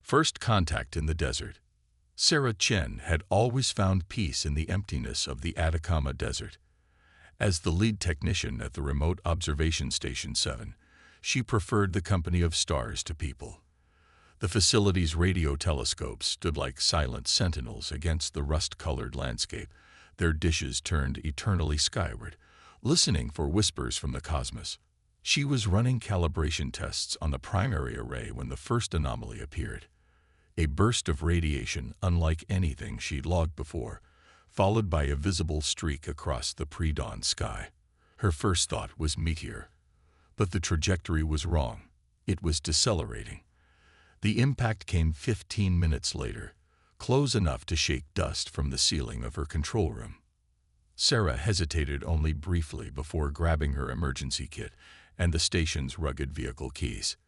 First contact in the desert. Sarah Chen had always found peace in the emptiness of the Atacama Desert. As the lead technician at the Remote Observation Station 7, she preferred the company of stars to people. The facility's radio telescopes stood like silent sentinels against the rust-colored landscape, their dishes turned eternally skyward, listening for whispers from the cosmos. She was running calibration tests on the primary array when the first anomaly appeared. A burst of radiation unlike anything she'd logged before, followed by a visible streak across the pre-dawn sky. Her first thought was meteor. But the trajectory was wrong. It was decelerating. The impact came 15 minutes later, close enough to shake dust from the ceiling of her control room. Sarah hesitated only briefly before grabbing her emergency kit and the station's rugged vehicle keys.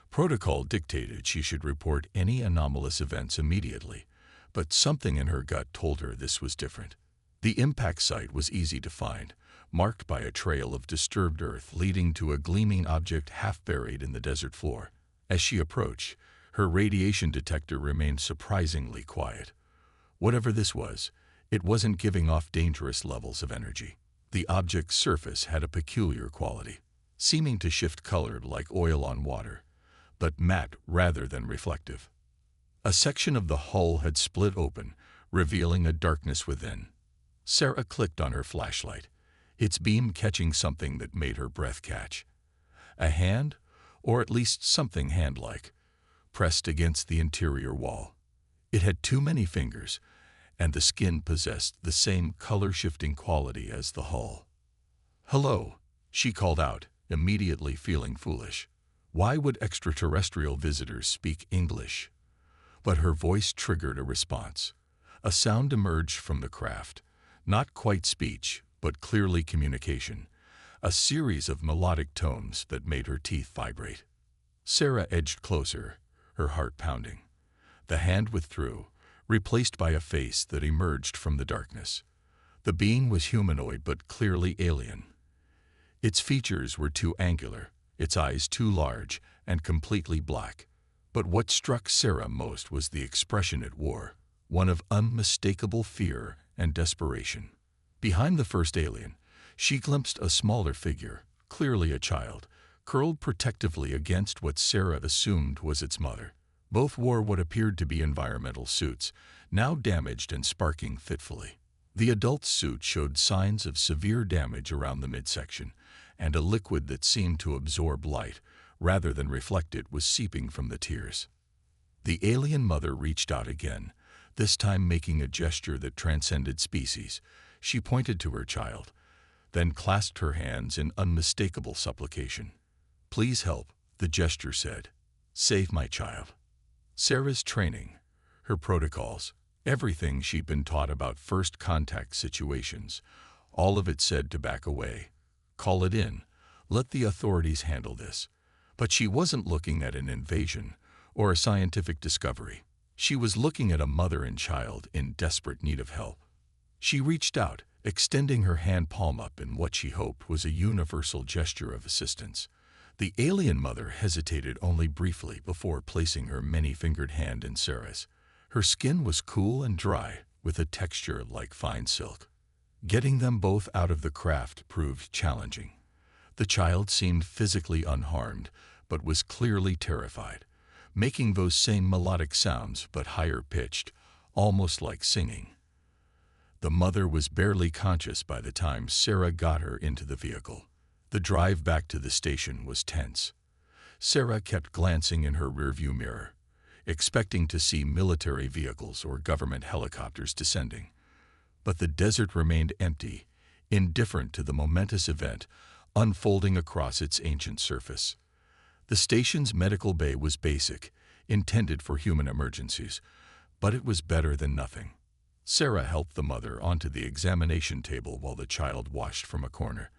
Protocol dictated she should report any anomalous events immediately, but something in her gut told her this was different. The impact site was easy to find, marked by a trail of disturbed earth leading to a gleaming object half buried in the desert floor. As she approached, her radiation detector remained surprisingly quiet. Whatever this was, it wasn't giving off dangerous levels of energy. The object's surface had a peculiar quality, seeming to shift color like oil on water, but matte rather than reflective. A section of the hull had split open, revealing a darkness within. Sarah clicked on her flashlight, its beam catching something that made her breath catch. A hand, or at least something hand-like, pressed against the interior wall. It had too many fingers, and the skin possessed the same color-shifting quality as the hull. "Hello," she called out, immediately feeling foolish. Why would extraterrestrial visitors speak English? But her voice triggered a response. A sound emerged from the craft, not quite speech, but clearly communication, a series of melodic tones that made her teeth vibrate. Sarah edged closer, her heart pounding. The hand withdrew, replaced by a face that emerged from the darkness. The being was humanoid but clearly alien. Its features were too angular, its eyes too large and completely black. But what struck Sarah most was the expression it wore, one of unmistakable fear and desperation. Behind the first alien, she glimpsed a smaller figure, clearly a child, curled protectively against what Sarah assumed was its mother. Both wore what appeared to be environmental suits, now damaged and sparking fitfully. The adult's suit showed signs of severe damage around the midsection, and a liquid that seemed to absorb light, rather than reflect it, was seeping from the tears. The alien mother reached out again, this time making a gesture that transcended species. She pointed to her child, then clasped her hands in unmistakable supplication. "Please help," the gesture said. "Save my child." Sarah's training, her protocols, everything she'd been taught about first contact situations, all of it said to back away. Call it in. Let the authorities handle this. But she wasn't looking at an invasion or a scientific discovery. She was looking at a mother and child in desperate need of help. She reached out, extending her hand palm up in what she hoped was a universal gesture of assistance. The alien mother hesitated only briefly before placing her many-fingered hand in Sarah's. Her skin was cool and dry, with a texture like fine silk. Getting them both out of the craft proved challenging. The child seemed physically unharmed, but was clearly terrified, making those same melodic sounds but higher-pitched, almost like singing. The mother was barely conscious by the time Sarah got her into the vehicle. The drive back to the station was tense. Sarah kept glancing in her rearview mirror, expecting to see military vehicles or government helicopters descending. But the desert remained empty, indifferent to the momentous event unfolding across its ancient surface. The station's medical bay was basic, intended for human emergencies, but it was better than nothing. Sarah helped the mother onto the examination table while the child watched from a corner,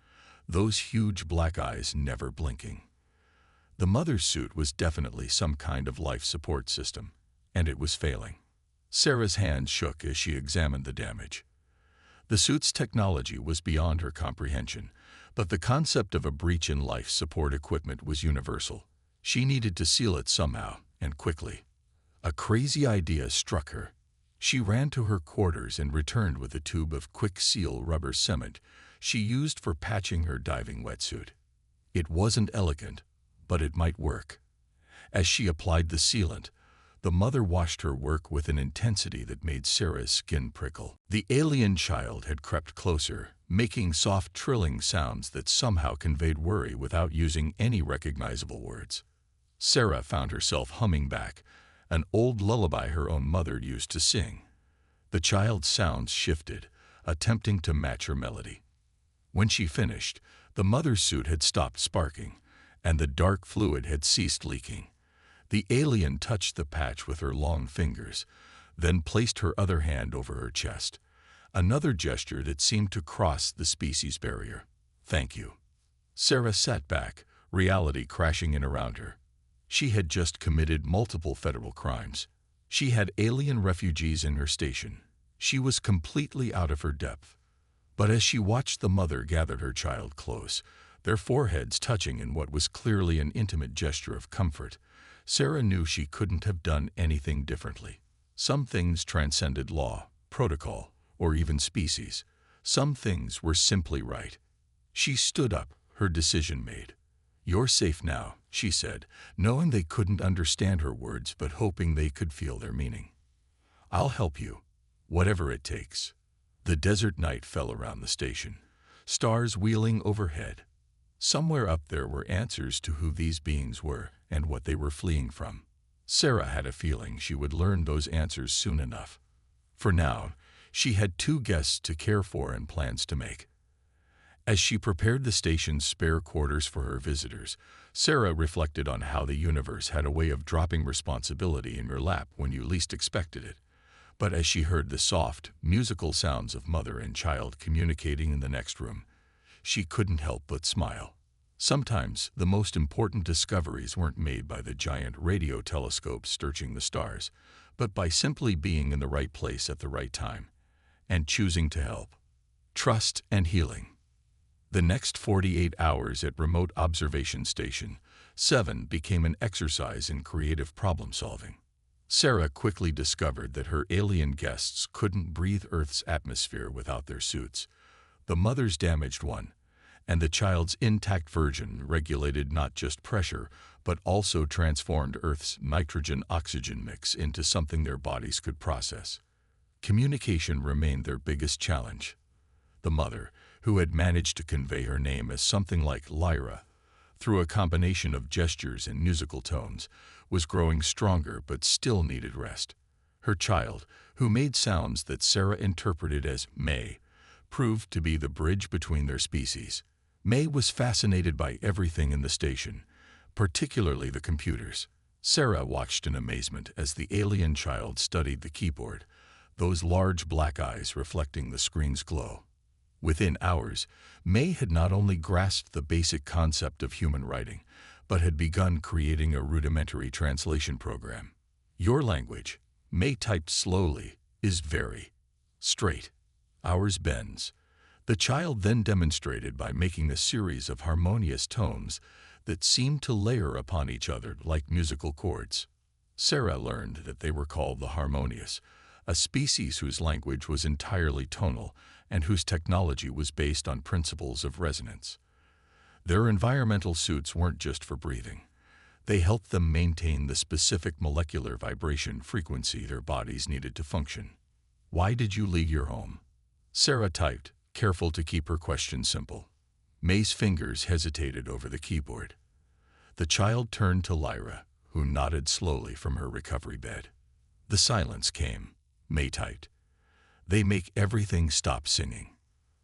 those huge black eyes never blinking. The mother's suit was definitely some kind of life support system, and it was failing. Sarah's hand shook as she examined the damage. The suit's technology was beyond her comprehension, but the concept of a breach in life support equipment was universal. She needed to seal it somehow, and quickly. A crazy idea struck her. She ran to her quarters and returned with a tube of quick-seal rubber cement she used for patching her diving wetsuit. It wasn't elegant, but it might work. As she applied the sealant, the mother watched her work with an intensity that made Sarah's skin prickle. The alien child had crept closer, making soft trilling sounds that somehow conveyed worry without using any recognizable words. Sarah found herself humming back, an old lullaby her own mother used to sing. The child's sounds shifted, attempting to match her melody. When she finished, the mother's suit had stopped sparking, and the dark fluid had ceased leaking. The alien touched the patch with her long fingers, then placed her other hand over her chest, another gesture that seemed to cross the species barrier. "Thank you." Sarah sat back, reality crashing in around her. She had just committed multiple federal crimes. She had alien refugees in her station. She was completely out of her depth. But as she watched the mother gather her child close, their foreheads touching in what was clearly an intimate gesture of comfort, Sarah knew she couldn't have done anything differently. Some things transcended law, protocol, or even species. Some things were simply right. She stood up, her decision made. "You're safe now," she said, knowing they couldn't understand her words but hoping they could feel their meaning. "I'll help you, whatever it takes." The desert night fell around the station, stars wheeling overhead. Somewhere up there were answers to who these beings were and what they were fleeing from. Sarah had a feeling she would learn those answers soon enough. For now, she had 2 guests to care for and plans to make. As she prepared the station's spare quarters for her visitors, Sarah reflected on how the universe had a way of dropping responsibility in your lap when you least expected it. But as she heard the soft, musical sounds of mother and child communicating in the next room, she couldn't help but smile. Sometimes the most important discoveries weren't made by the giant radio telescopes searching the stars, but by simply being in the right place at the right time and choosing to help. Trust and healing. The next 48 hours at Remote Observation Station 7 became an exercise in creative problem-solving. Sarah quickly discovered that her alien guests couldn't breathe Earth's atmosphere without their suits. The mother's damaged one, and the child's intact version regulated not just pressure, but also transformed Earth's nitrogen-oxygen mix into something their bodies could process. Communication remained their biggest challenge. The mother, who had managed to convey her name as something like Lyra, through a combination of gestures and musical tones, was growing stronger but still needed rest. Her child, who made sounds that Sarah interpreted as May, proved to be the bridge between their species. May was fascinated by everything in the station, particularly the computers. Sarah watched in amazement as the alien child studied the keyboard, those large black eyes reflecting the screen's glow. Within hours, May had not only grasped the basic concept of human writing, but had begun creating a rudimentary translation program. "Your language," May typed slowly, "is very straight. Ours bends." The child then demonstrated by making a series of harmonious tones that seemed to layer upon each other like musical chords. Sarah learned that they were called the harmonious, a species whose language was entirely tonal and whose technology was based on principles of resonance. Their environmental suits weren't just for breathing. They helped them maintain the specific molecular vibration frequency their bodies needed to function. "Why did you leave your home?" Sarah typed, careful to keep her question simple. May's fingers hesitated over the keyboard. The child turned to Lyra, who nodded slowly from her recovery bed. The silence came. May typed, "They make everything stop singing."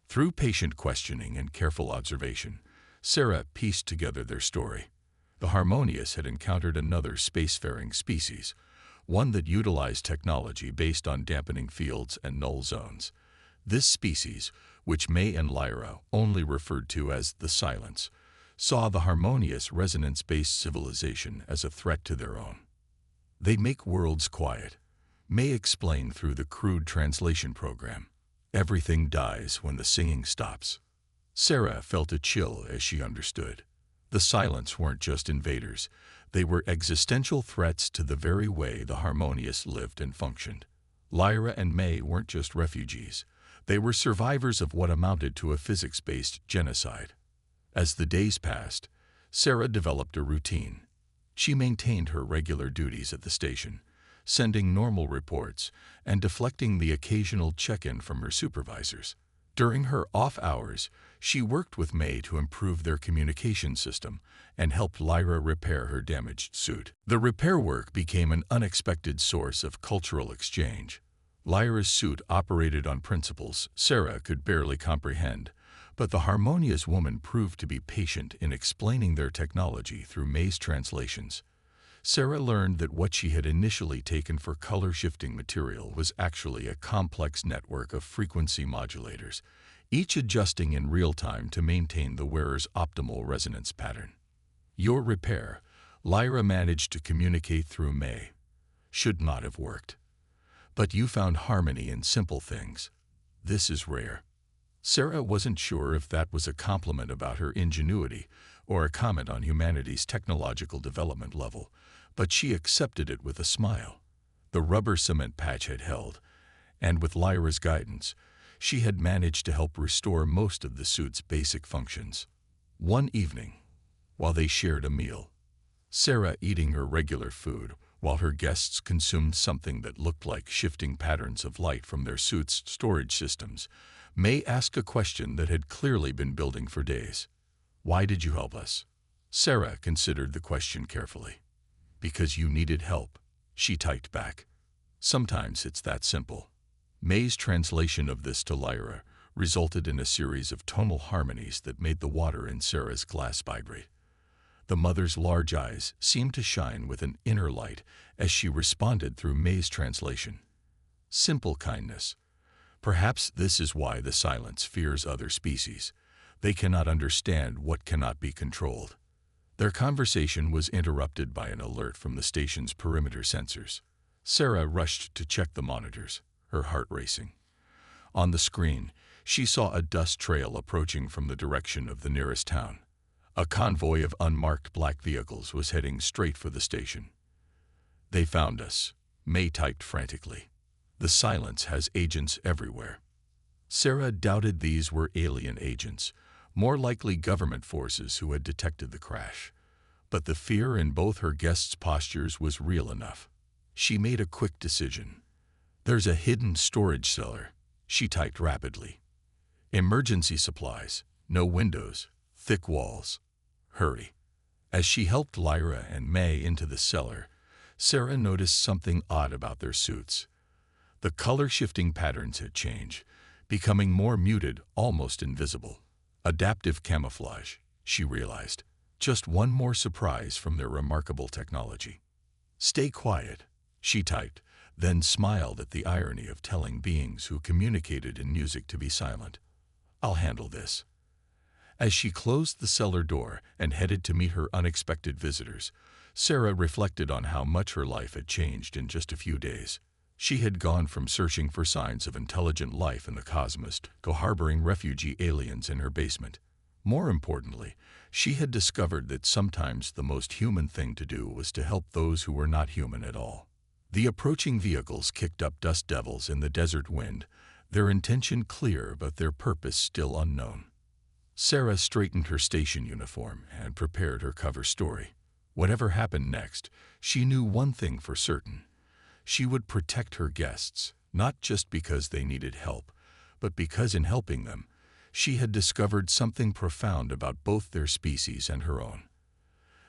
Through patient questioning and careful observation, Sarah pieced together their story. The harmonious had encountered another spacefaring species, one that utilized technology based on dampening fields and null zones. This species, which May and Lyra only referred to as the Silence, saw the harmonious resonance-based civilization as a threat to their own. "They make worlds quiet," May explained through the crude translation program. "Everything dies when the singing stops." Sarah felt a chill as she understood. The Silents weren't just invaders. They were existential threats to the very way the Harmonious lived and functioned. Lyra and May weren't just refugees. They were survivors of what amounted to a physics-based genocide. As the days passed, Sarah developed a routine. She maintained her regular duties at the station, sending normal reports and deflecting the occasional check-in from her supervisors. During her off hours, she worked with May to improve their communication system and helped Lyra repair her damaged suit. The repair work became an unexpected source of cultural exchange. Lyra's suit operated on principles Sarah could barely comprehend, but the Harmonious woman proved to be patient in explaining their technology through May's translations. Sarah learned that what she had initially taken for color-shifting material was actually a complex network of frequency modulators, each adjusting in real time to maintain the wearer's optimal resonance pattern. Your repair, Lyra managed to communicate through May, should not have worked. But you found harmony in simple things. This is rare. Sarah wasn't sure if that was a compliment about her ingenuity or a comment on humanity's technological development level, but she accepted it with a smile. The rubber cement patch had held, and with Lyra's guidance, she had managed to help restore most of the suit's basic functions. One evening, while they shared a meal, Sarah eating her regular food while her guests consumed something that looked like shifting patterns of light from their suit's storage systems, May asked a question that had clearly been building for days. "Why did you help us?" Sarah considered the question carefully. "Because you needed help," she typed back. "Sometimes it's that simple." May's translation of this to Lyra resulted in a series of tonal harmonies that made the water in Sarah's glass vibrate. The mother's large eyes seemed to shine with an inner light as she responded through May's translation. Simple kindness. Perhaps this is why the Silence fears other species. They cannot understand what cannot be controlled. Their conversation was interrupted by an alert from the station's perimeter sensors. Sarah rushed to check the monitors, her heart racing. On the screen, she saw a dust trail approaching from the direction of the nearest town. A convoy of unmarked black vehicles was heading straight for the station. "They found us," May typed frantically. "The Silence has agents everywhere." Sarah doubted these were alien agents, more likely government forces who had detected the crash. But the fear in both her guests' postures was real enough. She made a quick decision. "There's a hidden storage cellar," she typed rapidly. "Emergency supplies, no windows, thick walls. Hurry." As she helped Lyra and May into the cellar, Sarah noticed something odd about their suits. The color-shifting patterns had changed, becoming more muted, almost invisible. Adaptive camouflage, she realized. Just one more surprise from their remarkable technology. "Stay quiet," she typed, then smiled at the irony of telling beings who communicated in music to be silent. "I'll handle this." As she closed the cellar door and headed to meet her unexpected visitors, Sarah reflected on how much her life had changed in just a few days. She had gone from searching for signs of intelligent life in the cosmos to harboring refugee aliens in her basement. More importantly, she had discovered that sometimes the most human thing to do was to help those who were not human at all. The approaching vehicles kicked up dust devils in the desert wind, their intention clear but their purpose still unknown. Sarah straightened her station uniform and prepared her cover story. Whatever happened next, she knew one thing for certain. She would protect her guests, not just because they needed help, but because in helping them, she had discovered something profound about both their species and her own.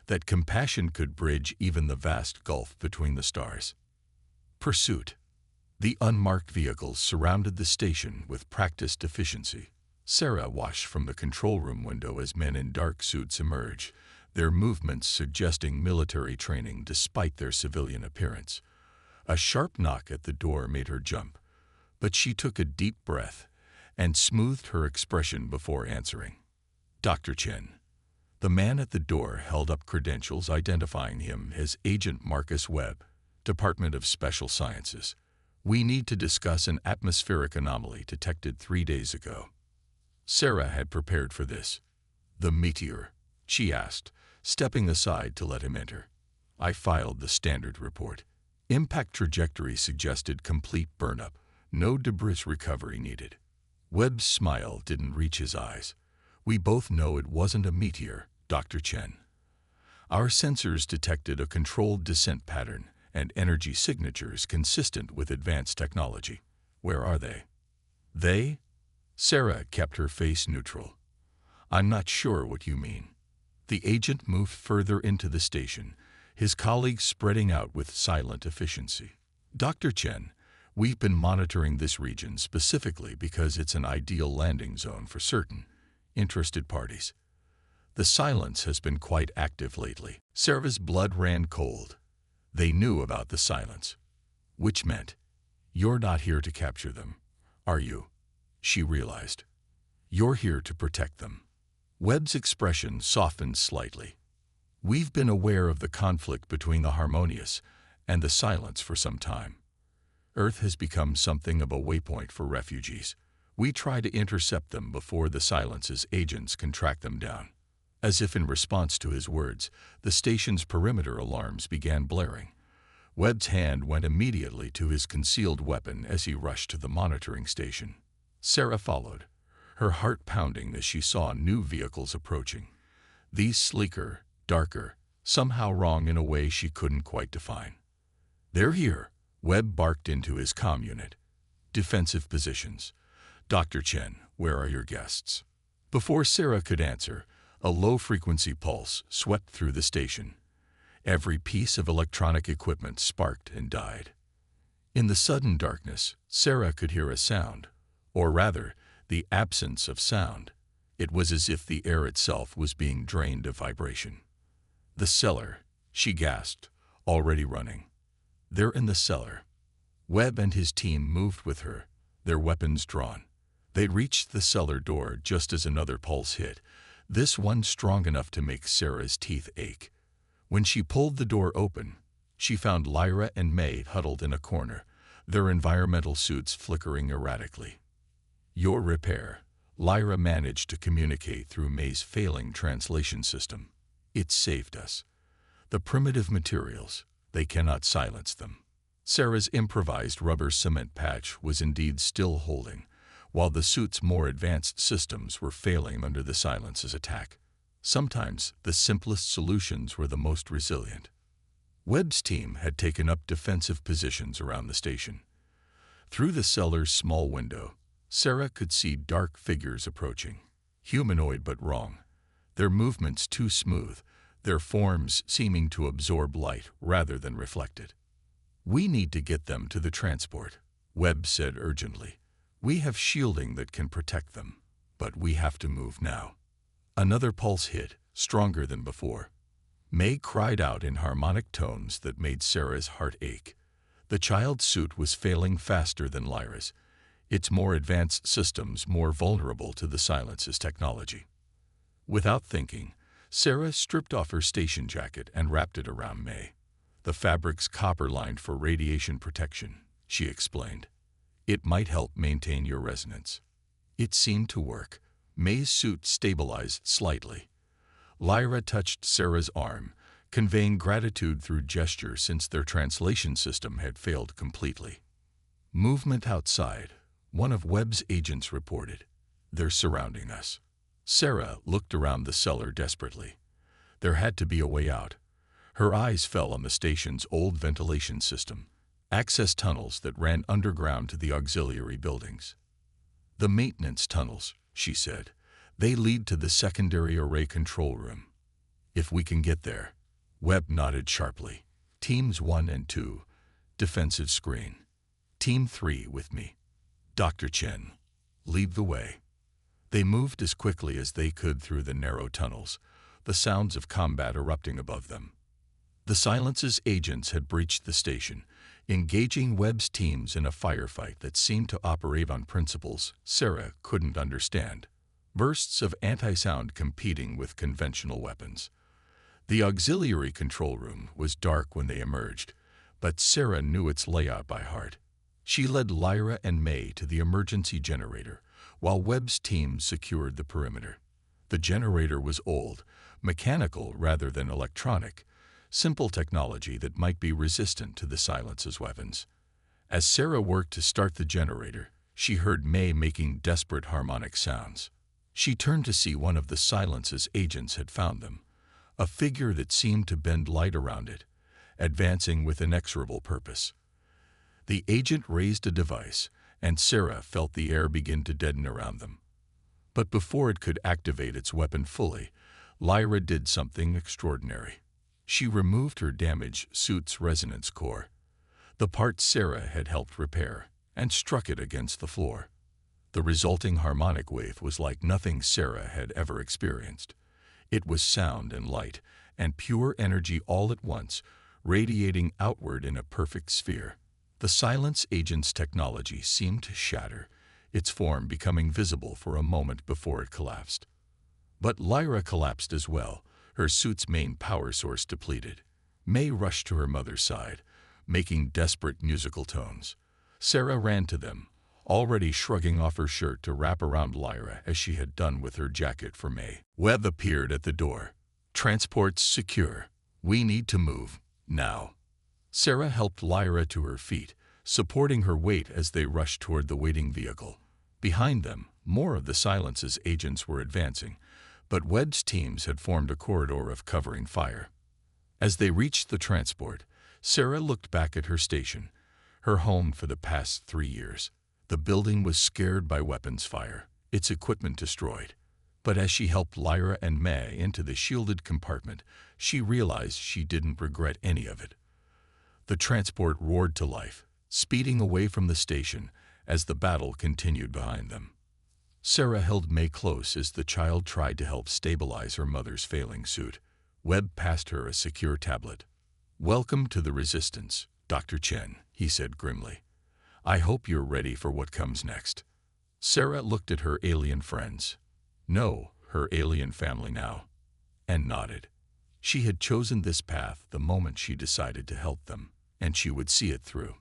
That compassion could bridge even the vast gulf between the stars. Pursuit. The unmarked vehicles surrounded the station with practiced efficiency. Sarah watched from the control room window as men in dark suits emerged, their movements suggesting military training despite their civilian appearance. A sharp knock at the door made her jump, but she took a deep breath and smoothed her expression before answering. "Dr. Chen." The man at the door held up credentials identifying him as Agent Marcus Webb, Department of Special Sciences. "We need to discuss an atmospheric anomaly detected 3 days ago." Sarah had prepared for this. The meteor. she asked, stepping aside to let him enter. I filed the standard report. Impact trajectory suggested complete burnup, no debris recovery needed. Webb's smile didn't reach his eyes. We both know it wasn't a meteor, Dr. Chen. Our sensors detected a controlled descent pattern and energy signatures consistent with advanced technology. Where are they? They? Sarah kept her face neutral. I'm not sure what you mean. The agent moved further into the station, his colleagues spreading out with silent efficiency. Dr. Chen, we've been monitoring this region specifically because it's an ideal landing zone for certain interested parties. The silence has been quite active lately. Sarah's blood ran cold. They knew about the silence, which meant, you're not here to capture them, are you? She realized. You're here to protect them. Webb's expression softened slightly. We've been aware of the conflict between the harmonious and the silence for some time. Earth has become something of a waypoint for refugees. We try to intercept them before the silence's agents can track them down. As if in response to his words, the station's perimeter alarms began blaring. Webb's hand went immediately to his concealed weapon as he rushed to the monitoring station. Sarah followed, her heart pounding as she saw new vehicles approaching. These sleeker, darker, somehow wrong in a way she couldn't quite define. They're here, Webb barked into his comm unit. Defensive positions. Dr. Chen, where are your guests? Before Sarah could answer, a low-frequency pulse swept through the station. Every piece of electronic equipment sparked and died. In the sudden darkness, Sarah could hear a sound, or rather, the absence of sound. It was as if the air itself was being drained of vibration. The cellar, she gasped, already running. They're in the cellar. Webb and his team moved with her, their weapons drawn. They reached the cellar door just as another pulse hit, this one strong enough to make Sarah's teeth ache. When she pulled the door open, she found Lyra and May huddled in a corner, their environmental suits flickering erratically. Your repair, Lyra managed to communicate through May's failing translation system. It saved us. The primitive materials, they cannot silence them. Sarah's improvised rubber cement patch was indeed still holding, while the suit's more advanced systems were failing under the silence's attack. Sometimes the simplest solutions were the most resilient. Webb's team had taken up defensive positions around the station. Through the cellar's small window, Sarah could see dark figures approaching, humanoid but wrong, their movements too smooth, their forms seeming to absorb light rather than reflect it. We need to get them to the transport, Webb said urgently. We have shielding that can protect them, but we have to move now. Another pulse hit, stronger than before. May cried out in harmonic tones that made Sarah's heart ache. The child's suit was failing faster than Lyra's, its more advanced systems more vulnerable to the silence's technology. Without thinking, Sarah stripped off her station jacket and wrapped it around May. The fabric's copper-lined for radiation protection, she explained. It might help maintain your resonance. It seemed to work. May's suit stabilized slightly. Lyra touched Sarah's arm, conveying gratitude through gesture since their translation system had failed completely. Movement outside, one of Webb's agents reported. They're surrounding us. Sarah looked around the cellar desperately. There had to be a way out. Her eyes fell on the station's old ventilation system, access tunnels that ran underground to the auxiliary buildings. The maintenance tunnels, she said. They lead to the secondary array control room. If we can get there. Webb nodded sharply. Teams 1 and 2, defensive screen. Team 3 with me. Dr. Chen, lead the way. They moved as quickly as they could through the narrow tunnels, the sounds of combat erupting above them. The silence's agents had breached the station, engaging Webb's teams in a firefight that seemed to operate on principles Sarah couldn't understand. Bursts of anti-sound competing with conventional weapons. The auxiliary control room was dark when they emerged, but Sarah knew its layout by heart. She led Lyra and May to the emergency generator, while Webb's team secured the perimeter. The generator was old, mechanical rather than electronic, simple technology that might be resistant to the silence's weapons. As Sarah worked to start the generator, she heard May making desperate harmonic sounds. She turned to see one of the silence's agents had found them, a figure that seemed to bend light around it, advancing with inexorable purpose. The agent raised a device, and Sarah felt the air begin to deaden around them. But before it could activate its weapon fully, Lyra did something extraordinary. She removed her damaged suit's resonance core, the part Sarah had helped repair, and struck it against the floor. The resulting harmonic wave was like nothing Sarah had ever experienced. It was sound and light, and pure energy all at once, radiating outward in a perfect sphere. The silence agent's technology seemed to shatter, its form becoming visible for a moment before it collapsed. But Lyra collapsed as well, her suit's main power source depleted. May rushed to her mother's side, making desperate musical tones. Sarah ran to them, already shrugging off her shirt to wrap around Lyra as she had done with her jacket for May. Webb appeared at the door. "Transport's secure. We need to move, now." Sarah helped Lyra to her feet, supporting her weight as they rushed toward the waiting vehicle. Behind them, more of the silence's agents were advancing, but Webb's teams had formed a corridor of covering fire. As they reached the transport, Sarah looked back at her station, her home for the past 3 years. The building was scared by weapons fire, its equipment destroyed. But as she helped Lyra and May into the shielded compartment, she realized she didn't regret any of it. The transport roared to life, speeding away from the station as the battle continued behind them. Sarah held May close as the child tried to help stabilize her mother's failing suit. Webb passed her a secure tablet. "Welcome to the Resistance, Dr. Chen," he said grimly. "I hope you're ready for what comes next." Sarah looked at her alien friends. No, her alien family now, and nodded. She had chosen this path the moment she decided to help them, and she would see it through.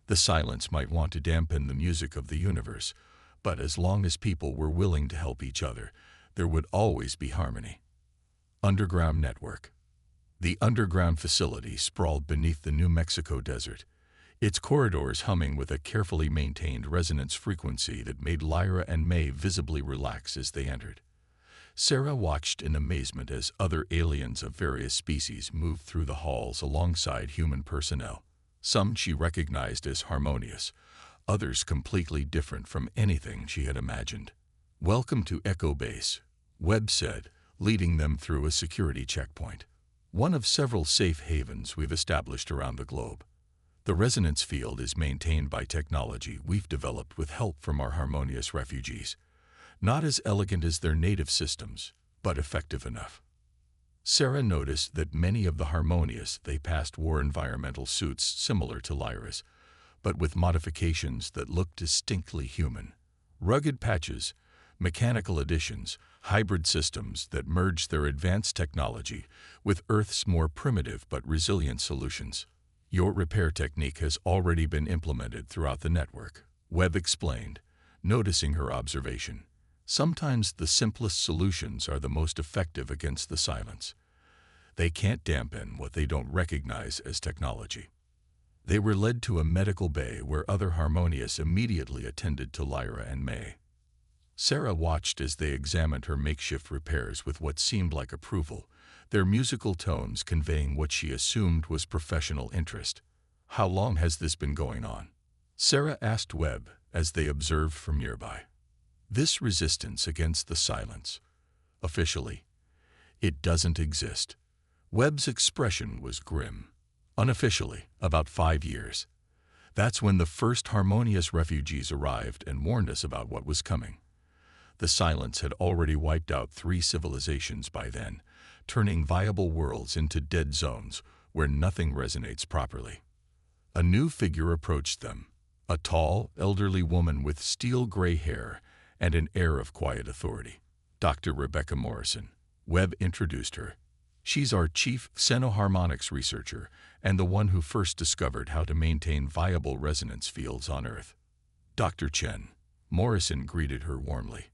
The silence might want to dampen the music of the universe, but as long as people were willing to help each other, there would always be harmony. Underground network. The underground facility sprawled beneath the New Mexico desert, its corridors humming with a carefully maintained resonance frequency that made Lyra and May visibly relax as they entered. Sarah watched in amazement as other aliens of various species moved through the halls alongside human personnel. Some she recognized as harmonious, others completely different from anything she had imagined. "Welcome to Echo Base," Webb said, leading them through a security checkpoint. "One of several safe havens we've established around the globe. The resonance field is maintained by technology we've developed with help from our harmonious refugees. Not as elegant as their native systems, but effective enough." Sarah noticed that many of the harmonious they passed wore environmental suits similar to Lyra's, but with modifications that looked distinctly human. Rugged patches, mechanical additions, hybrid systems that merged their advanced technology with Earth's more primitive but resilient solutions. "Your repair technique has already been implemented throughout the network," Webb explained, noticing her observation. "Sometimes the simplest solutions are the most effective against the silence. They can't dampen what they don't recognize as technology." They were led to a medical bay where other harmonious immediately attended to Lyra and May. Sarah watched as they examined her makeshift repairs with what seemed like approval, their musical tones conveying what she assumed was professional interest. "How long has this been going on?" Sarah asked Webb as they observed from nearby. "This resistance against the silence. Officially, it doesn't exist." Webb's expression was grim. "Unofficially, about 5 years. That's when the first harmonious refugees arrived and warned us about what was coming. The silence had already wiped out 3 civilizations by then, turning viable worlds into dead zones where nothing resonates properly." A new figure approached them, a tall, elderly woman with steel-gray hair and an air of quiet authority. "Dr. Rebecca Morrison," Webb introduced her. "She's our chief xenoharmonics researcher and the one who first discovered how to maintain viable resonance fields on Earth." "Dr. Chen," Morrison greeted her warmly.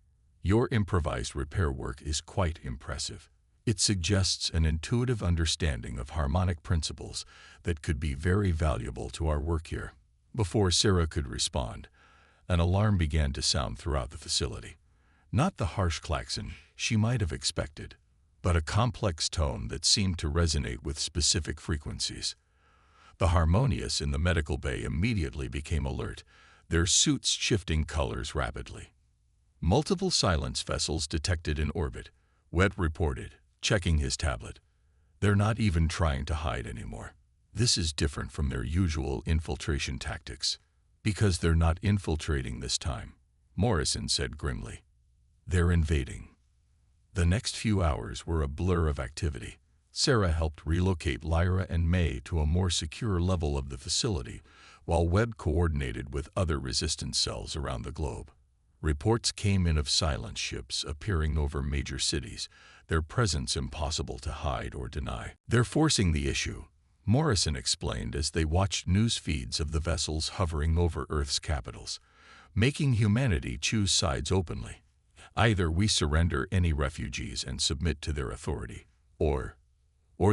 Your improvised repair work is quite impressive. It suggests an intuitive understanding of harmonic principles that could be very valuable to our work here." Before Sarah could respond, an alarm began to sound throughout the facility. Not the harsh klaxon she might have expected, but a complex tone that seemed to resonate with specific frequencies. The harmonious in the medical bay immediately became alert, their suits shifting colors rapidly. "Multiple silence vessels detected in orbit," Wet reported, checking his tablet. "They're not even trying to hide anymore. This is different from their usual infiltration tactics." "Because they're not infiltrating this time," Morrison said grimly. "They're invading." The next few hours were a blur of activity. Sarah helped relocate Lyra and May to a more secure level of the facility, while Webb coordinated with other resistance cells around the globe. Reports came in of silence ships appearing over major cities, their presence impossible to hide or deny. "They're forcing the issue," Morrison explained as they watched news feeds of the vessels hovering over Earth's capitals, making humanity choose sides openly. "Either we surrender any refugees and submit to their authority, or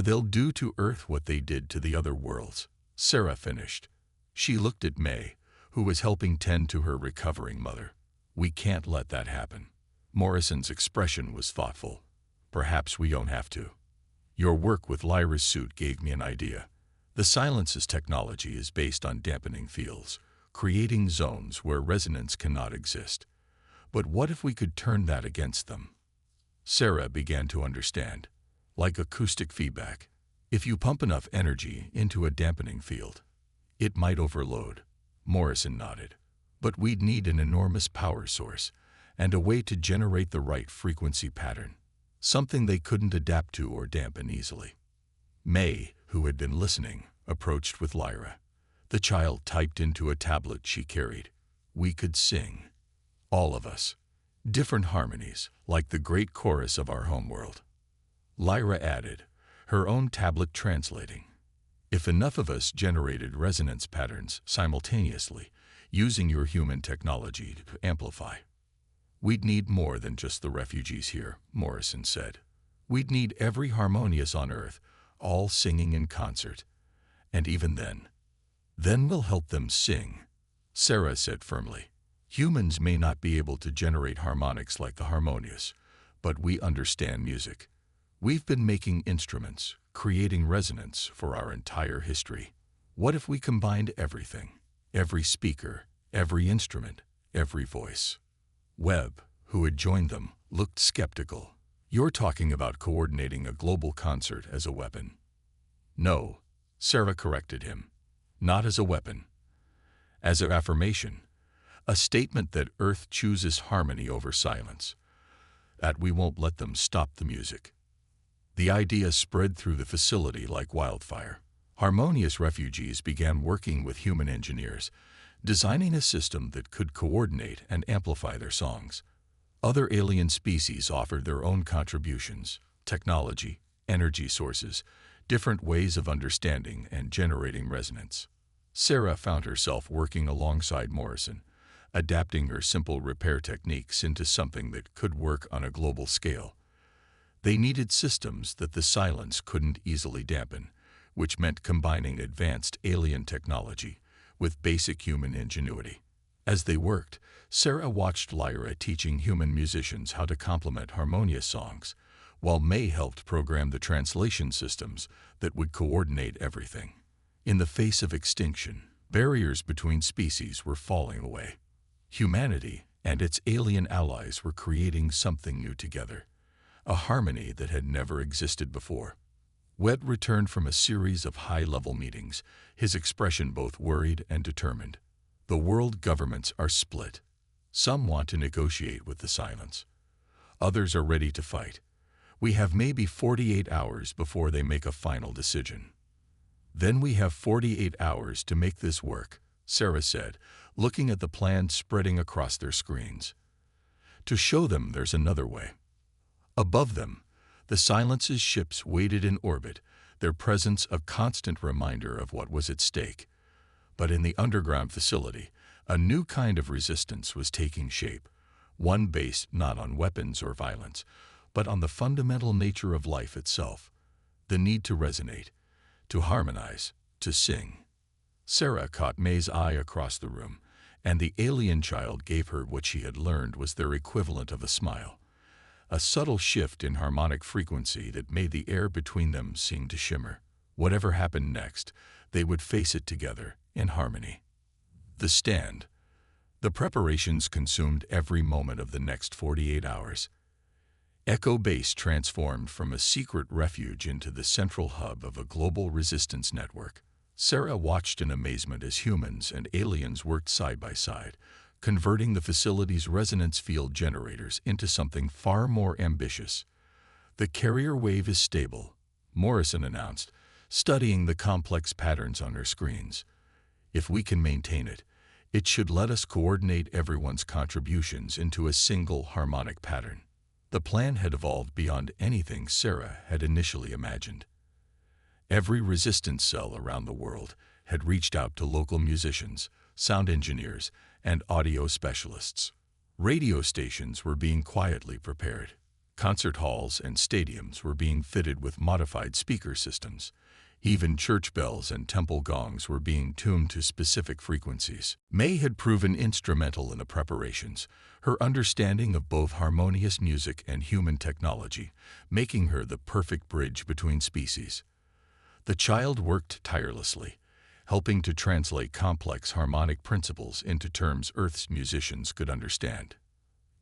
they'll do to Earth what they did to the other worlds," Sarah finished. She looked at May, who was helping tend to her recovering mother. "We can't let that happen." Morrison's expression was thoughtful. "Perhaps we don't have to. Your work with Lyra's suit gave me an idea. The Silence's technology is based on dampening fields, creating zones where resonance cannot exist. But what if we could turn that against them?" Sarah began to understand. "Like acoustic feedback. If you pump enough energy into a dampening field, it might overload." Morrison nodded. "But we'd need an enormous power source and a way to generate the right frequency pattern, something they couldn't adapt to or dampen easily." May, who had been listening, approached with Lyra. The child typed into a tablet she carried. "We could sing. All of us. Different harmonies, like the great chorus of our homeworld." Lyra added, her own tablet translating. "If enough of us generated resonance patterns simultaneously, using your human technology to amplify, we'd need more than just the refugees here," Morrison said. "We'd need every harmonious on Earth, all singing in concert. And even then we'll help them sing," Sarah said firmly. "Humans may not be able to generate harmonics like the harmonious, but we understand music. We've been making instruments, creating resonance for our entire history. What if we combined everything? Every speaker, every instrument, every voice?" Webb, who had joined them, looked skeptical. "You're talking about coordinating a global concert as a weapon." "No," Sarah corrected him. "Not as a weapon. As an affirmation. A statement that Earth chooses harmony over silence. That we won't let them stop the music." The idea spread through the facility like wildfire. Harmonious refugees began working with human engineers, designing a system that could coordinate and amplify their songs. Other alien species offered their own contributions: technology, energy sources, different ways of understanding and generating resonance. Sarah found herself working alongside Morrison, adapting her simple repair techniques into something that could work on a global scale. They needed systems that the silence couldn't easily dampen, which meant combining advanced alien technology with basic human ingenuity. As they worked, Sarah watched Lyra teaching human musicians how to complement harmonious songs, while May helped program the translation systems that would coordinate everything. In the face of extinction, barriers between species were falling away. Humanity and its alien allies were creating something new together, a harmony that had never existed before. Webb returned from a series of high-level meetings, his expression both worried and determined. The world governments are split. Some want to negotiate with the silence. Others are ready to fight. We have maybe 48 hours before they make a final decision. Then we have 48 hours to make this work, Sarah said, looking at the plan spreading across their screens. To show them there's another way. Above them, the Silence's ships waited in orbit, their presence a constant reminder of what was at stake. But in the underground facility, a new kind of resistance was taking shape, one based not on weapons or violence, but on the fundamental nature of life itself, the need to resonate, to harmonize, to sing. Sarah caught May's eye across the room, and the alien child gave her what she had learned was their equivalent of a smile, a subtle shift in harmonic frequency that made the air between them seem to shimmer. Whatever happened next, they would face it together, in harmony. The stand. The preparations consumed every moment of the next 48 hours. Echo Base transformed from a secret refuge into the central hub of a global resistance network. Sarah watched in amazement as humans and aliens worked side by side, converting the facility's resonance field generators into something far more ambitious. "The carrier wave is stable," Morrison announced, studying the complex patterns on her screens. "If we can maintain it, it should let us coordinate everyone's contributions into a single harmonic pattern." The plan had evolved beyond anything Sarah had initially imagined. Every resistance cell around the world had reached out to local musicians, sound engineers, and audio specialists. Radio stations were being quietly prepared. Concert halls and stadiums were being fitted with modified speaker systems. Even church bells and temple gongs were being tuned to specific frequencies. May had proven instrumental in the preparations, her understanding of both harmonious music and human technology, making her the perfect bridge between species. The child worked tirelessly, helping to translate complex harmonic principles into terms Earth's musicians could understand.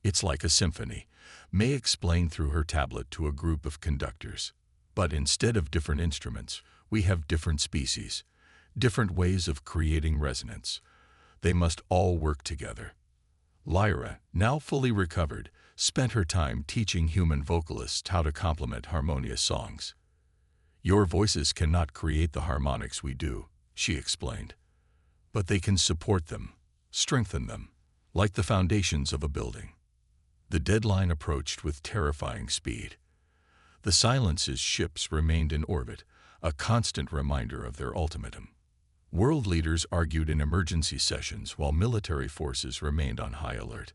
"It's like a symphony," May explained through her tablet to a group of conductors. "But instead of different instruments, we have different species, different ways of creating resonance. They must all work together." Lyra, now fully recovered, spent her time teaching human vocalists how to complement harmonious songs. "Your voices cannot create the harmonics we do," she explained. "But they can support them, strengthen them, like the foundations of a building." The deadline approached with terrifying speed. The Silence's ships remained in orbit, a constant reminder of their ultimatum. World leaders argued in emergency sessions while military forces remained on high alert.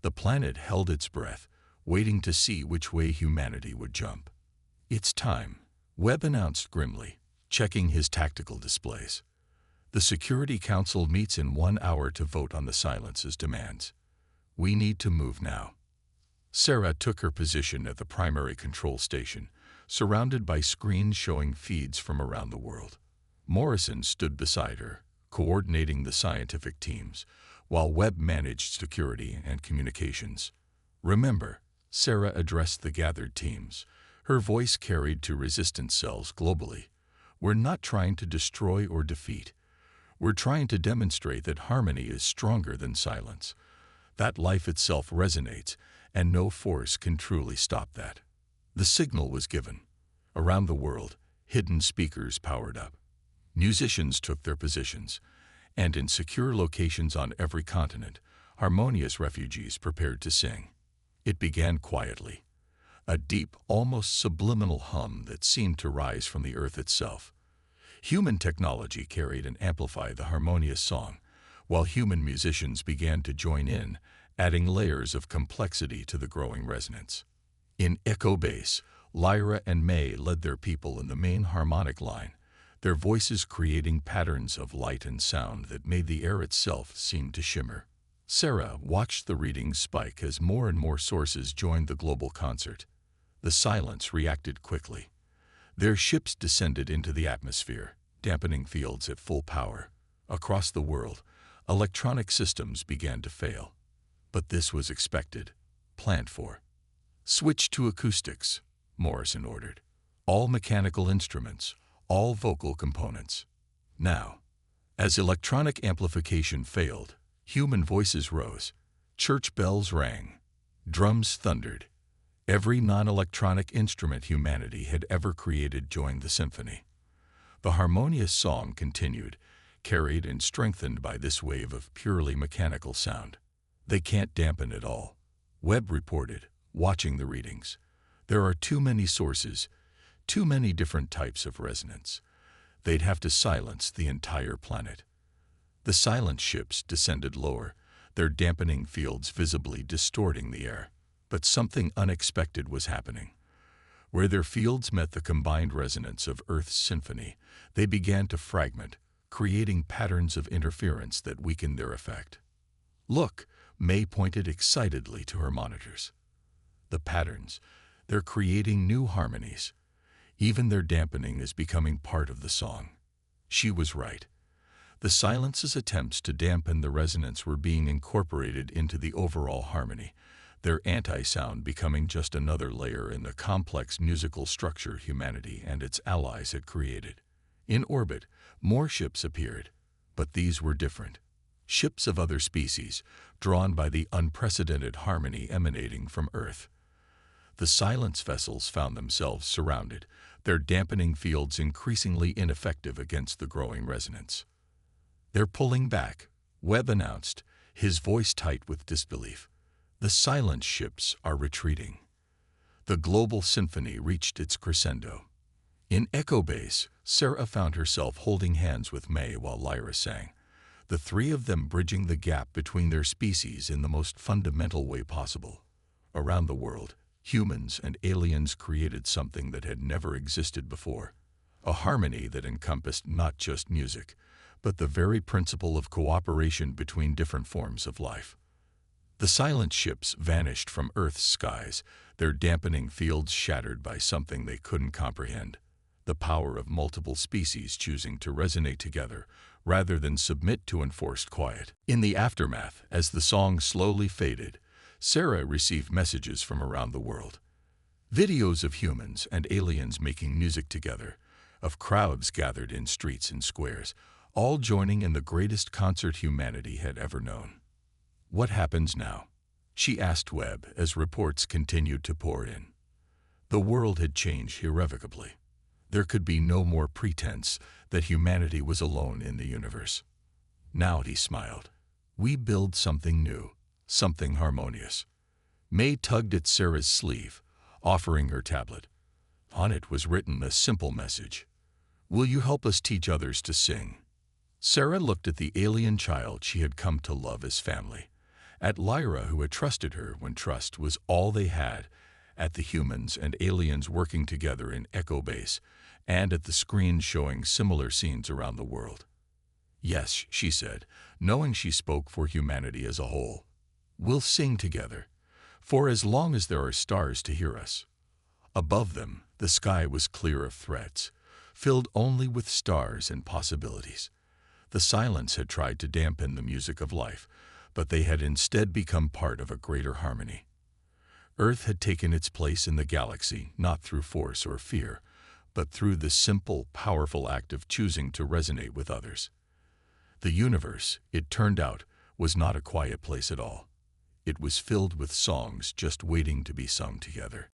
The planet held its breath, waiting to see which way humanity would jump. "It's time," Webb announced grimly, checking his tactical displays. "The Security Council meets in 1 hour to vote on the Silence's demands. We need to move now." Sarah took her position at the primary control station, surrounded by screens showing feeds from around the world. Morrison stood beside her, coordinating the scientific teams, while Webb managed security and communications. "Remember," Sarah addressed the gathered teams, her voice carried to resistance cells globally, "we're not trying to destroy or defeat. We're trying to demonstrate that harmony is stronger than silence, that life itself resonates, and no force can truly stop that." The signal was given. Around the world, hidden speakers powered up. Musicians took their positions, and in secure locations on every continent, harmonious refugees prepared to sing. It began quietly, a deep, almost subliminal hum that seemed to rise from the earth itself. Human technology carried and amplified the harmonious song, while human musicians began to join in, adding layers of complexity to the growing resonance. In Echo Base, Lyra and May led their people in the main harmonic line, their voices creating patterns of light and sound that made the air itself seem to shimmer. Sarah watched the readings spike as more and more sources joined the global concert. The Silence reacted quickly. Their ships descended into the atmosphere, dampening fields at full power. Across the world, electronic systems began to fail. But this was expected, planned for. "Switch to acoustics," Morrison ordered. "All mechanical instruments, all vocal components. Now." As electronic amplification failed, human voices rose, church bells rang, drums thundered. Every non-electronic instrument humanity had ever created joined the symphony. The harmonious song continued, carried and strengthened by this wave of purely mechanical sound. "They can't dampen it all," Webb reported, watching the readings. "There are too many sources, too many different types of resonance. They'd have to silence the entire planet." The silent ships descended lower, their dampening fields visibly distorting the air. But something unexpected was happening. Where their fields met the combined resonance of Earth's symphony, they began to fragment, creating patterns of interference that weakened their effect. "Look," May pointed excitedly to her monitors. "The patterns, they're creating new harmonies. Even their dampening is becoming part of the song." She was right. The silence's attempts to dampen the resonance were being incorporated into the overall harmony, their anti-sound becoming just another layer in the complex musical structure humanity and its allies had created. In orbit, more ships appeared, but these were different. Ships of other species, drawn by the unprecedented harmony emanating from Earth. The silence vessels found themselves surrounded, their dampening fields increasingly ineffective against the growing resonance. "They're pulling back," Webb announced, his voice tight with disbelief. "The silence ships are retreating." The global symphony reached its crescendo. In Echo Base, Sarah found herself holding hands with May while Lyra sang, the three of them bridging the gap between their species in the most fundamental way possible. Around the world, humans and aliens created something that had never existed before, a harmony that encompassed not just music, but the very principle of cooperation between different forms of life. The silent ships vanished from Earth's skies, their dampening fields shattered by something they couldn't comprehend, the power of multiple species choosing to resonate together rather than submit to enforced quiet. In the aftermath, as the song slowly faded, Sarah received messages from around the world. Videos of humans and aliens making music together, of crowds gathered in streets and squares, all joining in the greatest concert humanity had ever known. "What happens now?" she asked Webb as reports continued to pour in. The world had changed irrevocably. There could be no more pretense that humanity was alone in the universe. Now, he smiled, we build something new, something harmonious. May tugged at Sarah's sleeve, offering her tablet. On it was written a simple message. "Will you help us teach others to sing?" Sarah looked at the alien child she had come to love as family, at Lyra who had trusted her when trust was all they had, at the humans and aliens working together in Echo Base, and at the screens showing similar scenes around the world. "Yes," she said, knowing she spoke for humanity as a whole. "We'll sing together, for as long as there are stars to hear us." Above them, the sky was clear of threats, filled only with stars and possibilities. The silence had tried to dampen the music of life, but they had instead become part of a greater harmony. Earth had taken its place in the galaxy not through force or fear, but through the simple, powerful act of choosing to resonate with others. The universe, it turned out, was not a quiet place at all. It was filled with songs just waiting to be sung together.